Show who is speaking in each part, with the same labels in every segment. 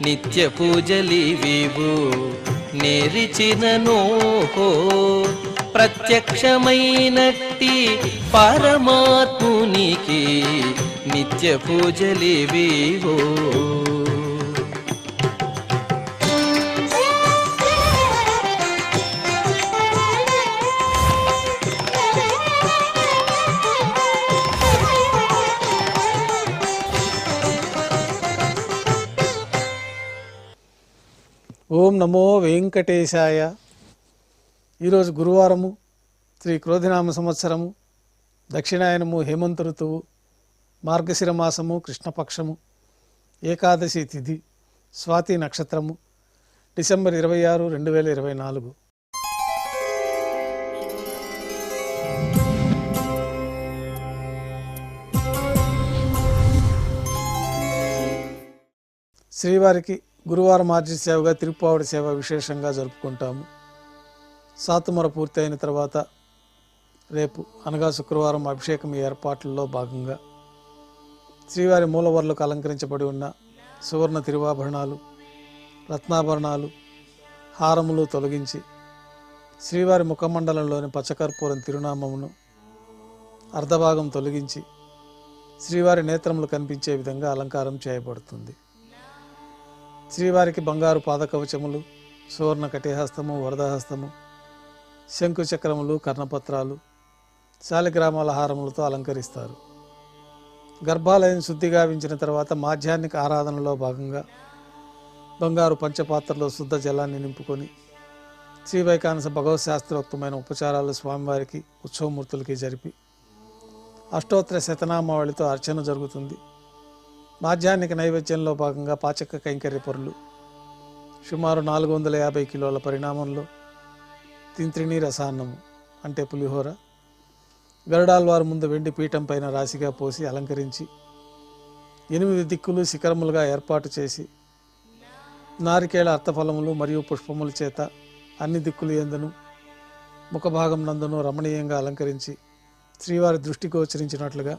Speaker 1: నిత్య పూజలివివు నేరిచిననోహో ప్రత్యక్షమైనట్టి పరమాత్మునికి నిత్య పూజలివివో.
Speaker 2: ఓం నమో వెంకటేశాయ. ఈరోజు గురువారము, శ్రీ క్రోధినామ సంవత్సరము, దక్షిణాయనము, హేమంత ఋతువు, మార్గశిర మాసము, కృష్ణపక్షము, ఏకాదశి తిథి, స్వాతి నక్షత్రము, డిసెంబర్ 26, 2024. శ్రీవారికి గురువారం ఆర్జి సేవగా తిరుప్పావడి సేవ విశేషంగా జరుపుకుంటాము. సాతుమర పూర్తి అయిన తర్వాత రేపు అనగా శుక్రవారం అభిషేకం ఏర్పాట్లలో భాగంగా శ్రీవారి మూలవర్లకు అలంకరించబడి ఉన్న సువర్ణ తిరువాభరణాలు, రత్నాభరణాలు, హారములు తొలగించి శ్రీవారి ముఖమండలంలోని పచ్చకర్పూరం తిరునామమును అర్ధభాగం తొలగించి శ్రీవారి నేత్రములు కనిపించే విధంగా అలంకారం చేయబడుతుంది. శ్రీవారికి బంగారు పాదకవచములు, సువర్ణ కటిహస్తము, వరదహస్తము, శంకుచక్రములు, కర్ణపత్రాలు, శాలిగ్రామాల హారములతో అలంకరిస్తారు. గర్భాలయం శుద్ధి గావించిన తర్వాత మాధ్యాహ్నిక ఆరాధనలో భాగంగా బంగారు పంచపాత్రలో శుద్ధ జలాన్ని నింపుకొని శ్రీవైకానస భగవత్ శాస్త్రోక్తమైన ఉపచారాలు స్వామివారికి ఉత్సవమూర్తులకి జరిపి అష్టోత్తర శతనామావళితో అర్చన జరుగుతుంది. మాధ్యాహ్నిక నైవేద్యంలో భాగంగా పాచక కైంకర్య పొరులు సుమారు 450 కిలోల పరిణామంలో తింత్రిణీ రసాన్నము అంటే పులిహోర గరుడాల్వారు ముందు వెండి పీఠం పైన రాశిగా పోసి అలంకరించి 8 దిక్కులు శిఖరములుగా ఏర్పాటు చేసి నారికేళ అర్థఫలములు మరియు పుష్పముల చేత అన్ని దిక్కులు ఎందును ముఖభాగం నందును రమణీయంగా అలంకరించి శ్రీవారి దృష్టి గోచరించినట్లుగా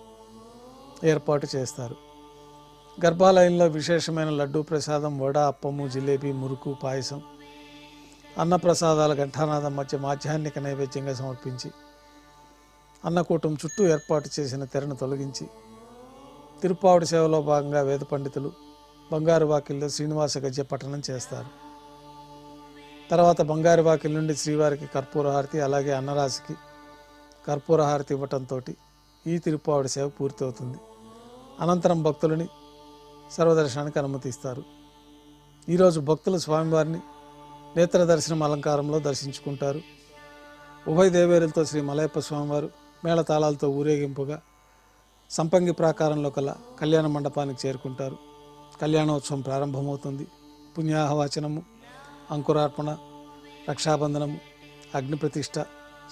Speaker 2: ఏర్పాటు చేస్తారు. గర్భాలయంలో విశేషమైన లడ్డూ ప్రసాదం, వడ, అప్పము, జిలేబీ, మురుకు, పాయసం, అన్నప్రసాదాల ఘంటానాదం మధ్య మాధ్యాహ్నిక నైవేద్యంగా సమర్పించి అన్నకూటం చుట్టూ ఏర్పాటు చేసిన తెరను తొలగించి తిరుప్పావడి సేవలో భాగంగా వేద పండితులు బంగారు వాకిల్లో శ్రీనివాస గద్య పఠనం చేస్తారు. తర్వాత బంగారు వాకిల్ నుండి శ్రీవారికి కర్పూరహారతి, అలాగే అన్నరాశికి కర్పూరహారతి ఇవ్వటంతో ఈ తిరుప్పావడి సేవ పూర్తవుతుంది. అనంతరం భక్తులని సర్వదర్శనానికి అనుమతిస్తారు. ఈరోజు భక్తులు స్వామివారిని నేత్ర దర్శనం అలంకారంలో దర్శించుకుంటారు. ఉభయ దేవేరులతో శ్రీ మలయప్ప స్వామివారు మేళతాళాలతో ఊరేగింపుగా సంపంగి ప్రాకారంలో కల కళ్యాణ మండపానికి చేరుకుంటారు. కళ్యాణోత్సవం ప్రారంభమవుతుంది. పుణ్యాహవాచనము, అంకురార్పణ, రక్షాబంధనము, అగ్నిప్రతిష్ఠ,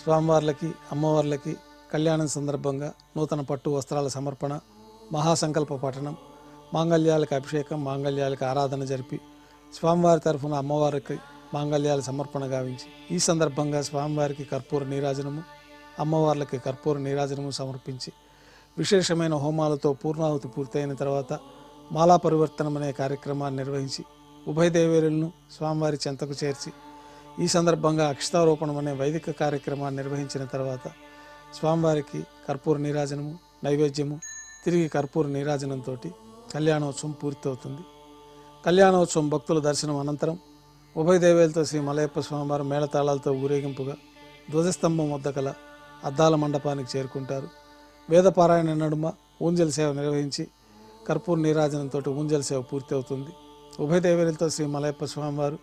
Speaker 2: స్వామివార్లకి అమ్మవార్లకి కళ్యాణం సందర్భంగా నూతన పట్టు వస్త్రాల సమర్పణ, మహాసంకల్ప పఠనం, మాంగళ్యాలకు అభిషేకం, మాంగళ్యాలకు ఆరాధన జరిపి స్వామివారి తరఫున అమ్మవారికి మాంగళ్యాల సమర్పణ గావించి ఈ సందర్భంగా స్వామివారికి కర్పూర నీరాజనము, అమ్మవార్లకి కర్పూర నీరాజనము సమర్పించి విశేషమైన హోమాలతో పూర్ణాహుతి పూర్తయిన తర్వాత మాలా పరివర్తనం అనే కార్యక్రమాన్ని నిర్వహించి ఉభయ దేవేరులను స్వామివారి చెంతకు చేర్చి ఈ సందర్భంగా అక్షతారోపణం అనే వైదిక కార్యక్రమాన్ని నిర్వహించిన తర్వాత స్వామివారికి కర్పూర నీరాజనము, నైవేద్యము, తిరిగి కర్పూర నీరాజనంతో కళ్యాణోత్సవం పూర్తవుతుంది. కళ్యాణోత్సవం భక్తుల దర్శనం అనంతరం ఉభయ దేవేలతో శ్రీ మలయప్ప స్వామివారు మేళతాళాలతో ఊరేగింపుగా ధ్వజస్తంభం వద్ద కల అద్దాల మండపానికి చేరుకుంటారు. వేదపారాయణ నడుమ ఊంజల్ సేవ నిర్వహించి కర్పూర నీరాజనంతో ఊంజల్ సేవ పూర్తి అవుతుంది. ఉభయ దేవేలతో శ్రీ మలయప్ప స్వామివారు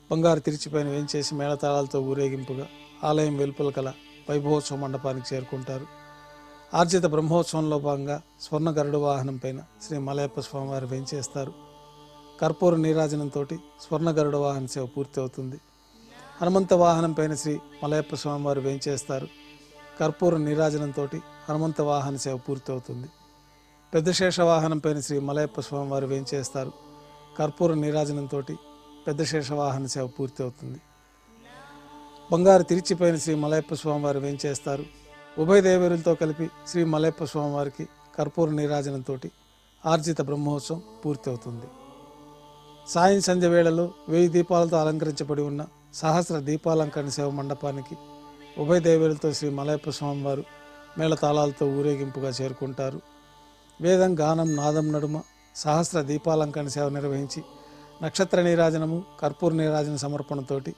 Speaker 2: బంగారు తిరిచిపైన వేంచేసి మేళతాళాలతో ఊరేగింపుగా ఆలయం వెలుపల కల వైభవోత్సవ మండపానికి చేరుకుంటారు. ఆర్జిత బ్రహ్మోత్సవంలో భాగంగా స్వర్ణ గరుడ వాహనం పైన శ్రీ మలయప్ప స్వామివారు వేంచేస్తారు. కర్పూర నీరాజనంతో స్వర్ణ గరుడ వాహన సేవ పూర్తి అవుతుంది. హనుమంత వాహనం పైన శ్రీ మలయప్ప స్వామివారు వేంచేస్తారు. కర్పూర నీరాజనంతో హనుమంత వాహన సేవ పూర్తి అవుతుంది. పెద్ద శేష వాహనం పైన శ్రీ మలయప్ప స్వామివారు వేంచేస్తారు. కర్పూర నీరాజనంతో పెద్ద శేష వాహన సేవ పూర్తి అవుతుంది. బంగారు తిరిచిపైన శ్రీ మలయప్ప స్వామివారు వేంచేస్తారు. ఉభయ దేవేరులతో కలిపి శ్రీ మలయప్ప స్వామివారికి కర్పూర నీరాజనంతో ఆర్జిత బ్రహ్మోత్సవం పూర్తి అవుతుంది. సాయం సంధ్య వేళలో 1000 దీపాలతో అలంకరించబడి ఉన్న సహస్ర దీపాలంకరణ సేవ మండపానికి ఉభయ దేవేలతో శ్రీ మలయప్ప స్వామివారు మేళతాళాలతో ఊరేగింపుగా చేరుకుంటారు. వేదం గానం నాదం నడుమ సహస్ర దీపాలంకరణ సేవ నిర్వహించి నక్షత్ర నీరాజనము కర్పూర నీరాజన సమర్పణతోటి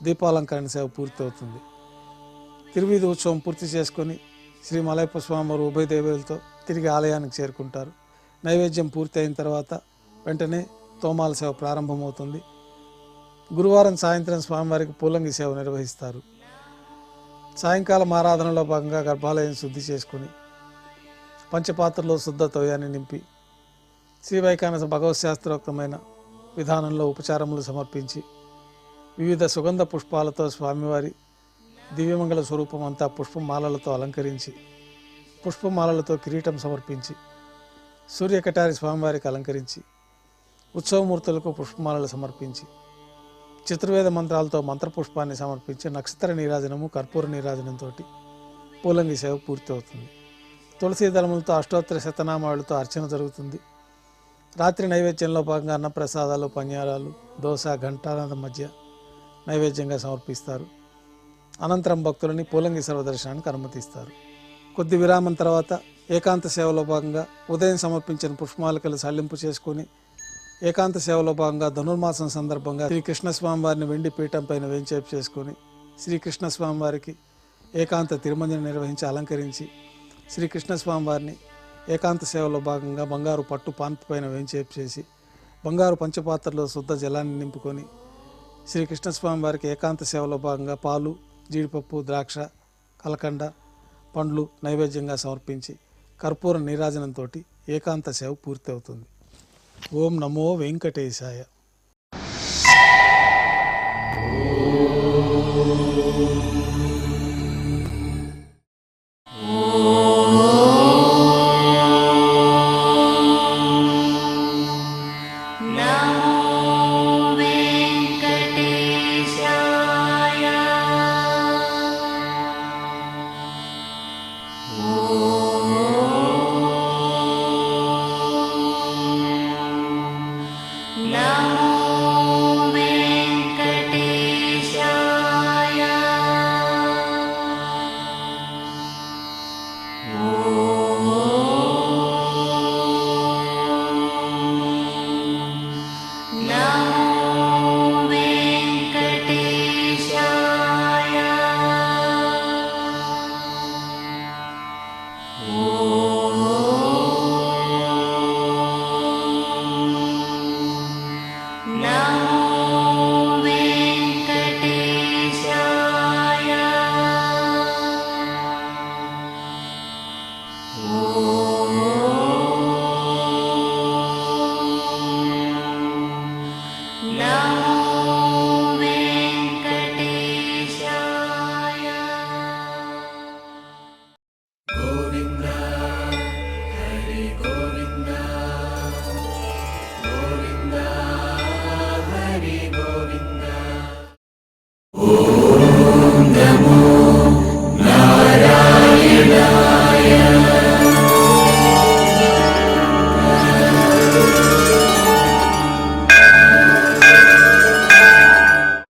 Speaker 2: దీపాలంకరణ సేవ పూర్తవుతుంది. తిరువీధి ఉత్సవం పూర్తి చేసుకొని శ్రీ మలయప్ప స్వామివారు ఉభయ దేవేలతో తిరిగి ఆలయానికి చేరుకుంటారు. నైవేద్యం పూర్తి అయిన తర్వాత వెంటనే తోమాల సేవ ప్రారంభమవుతుంది. గురువారం సాయంత్రం స్వామివారికి పూలంగి సేవ నిర్వహిస్తారు. సాయంకాలం ఆరాధనలో భాగంగా గర్భాలయం శుద్ధి చేసుకుని పంచపాత్రలో శుద్ధ తోయాన్ని నింపి శ్రీ వైఖానస భగవత్ శాస్త్రోక్తమైన విధానంలో ఉపచారములు సమర్పించి వివిధ సుగంధ పుష్పాలతో స్వామివారి దివ్యమంగళ స్వరూపం అంతా పుష్పమాలలతో అలంకరించి పుష్పమాలలతో కిరీటం సమర్పించి సూర్యకటారి స్వామివారికి అలంకరించి ఉత్సవమూర్తులకు పుష్పమాలలు సమర్పించి చతుర్వేద మంత్రాలతో మంత్రపుష్పాన్ని సమర్పించి నక్షత్ర నీరాజనము కర్పూర నీరాజనంతో పూలంగి సేవ పూర్తి అవుతుంది. తులసీ దళములతో అష్టోత్తర శతనామాలతో అర్చన జరుగుతుంది. రాత్రి నైవేద్యంలో భాగంగా అన్నప్రసాదాలు పన్యారాలు దోశ ఘంటానాద మధ్య నైవేద్యంగా సమర్పిస్తారు. అనంతరం భక్తులని పూలంగి సర్వదర్శనానికి అనుమతిస్తారు. కొద్ది విరామం తర్వాత ఏకాంత సేవలో భాగంగా ఉదయం సమర్పించిన పుష్పమాలికలు సల్లింపు చేసుకుని ఏకాంత సేవలో భాగంగా ధనుర్మాసం సందర్భంగా శ్రీకృష్ణస్వామి వారిని వెండి పీఠం పైన వేంచేపు చేసుకొని శ్రీకృష్ణస్వామి వారికి ఏకాంత తిరుమంజనం నిర్వహించి అలంకరించి శ్రీకృష్ణస్వామి వారిని ఏకాంత సేవలో భాగంగా బంగారు పట్టు పాన్పు పైన వేంచేపు చేసి బంగారు పంచపాత్రలో శుద్ధ జలాన్ని నింపుకొని శ్రీకృష్ణస్వామి వారికి ఏకాంత సేవలో భాగంగా పాలు జీడిపప్పు ద్రాక్ష కలకండ పండ్లు నైవేద్యంగా సమర్పించి కర్పూర నీరాజనంతో ఏకాంత సేవ పూర్తి అవుతుంది. ఓం నమో వెంకటేశాయ.